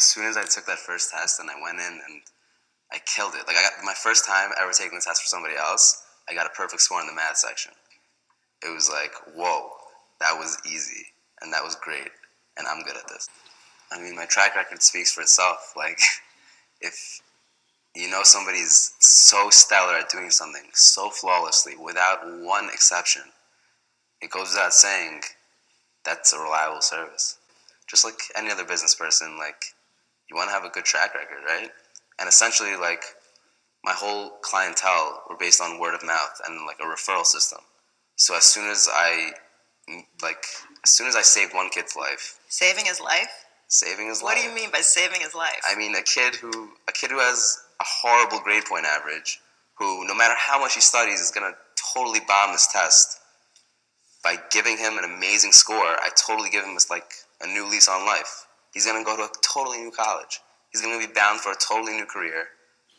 as soon as I took that first test and I went in and I killed it. Like, I got my first time ever taking the test for somebody else, I got a perfect score in the math section. It was like, whoa, that was easy, and that was great, and I'm good at this. I mean, my track record speaks for itself. Like, if you know somebody's so stellar at doing something so flawlessly, without one exception, it goes without saying that's a reliable service. Just like any other business person, like, you want to have a good track record, right? And essentially, like, my whole clientele were based on word of mouth and like a referral system. So as soon as I saved one kid's life, Saving his life? saving his What life. do you mean by saving his life? I mean a kid who has a horrible grade point average, who no matter how much he studies is gonna totally bomb this test. By giving him an amazing score, I totally give him like a new lease on life. He's gonna go to a totally new college. He's gonna be bound for a totally new career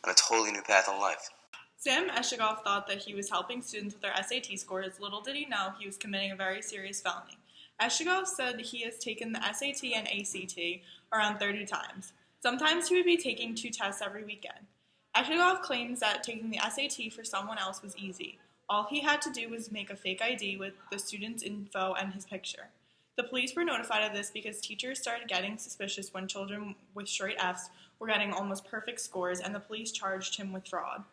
and a totally new path in life. Sam Eshigov thought that he was helping students with their SAT scores. Little did he know he was committing a very serious felony. Eshigov said he has taken the SAT and ACT around 30 times. Sometimes he would be taking 2 tests every weekend. Eshigov claims that taking the SAT for someone else was easy. All he had to do was make a fake ID with the student's info and his picture. The police were notified of this because teachers started getting suspicious when children with straight Fs were getting almost perfect scores, and the police charged him with fraud.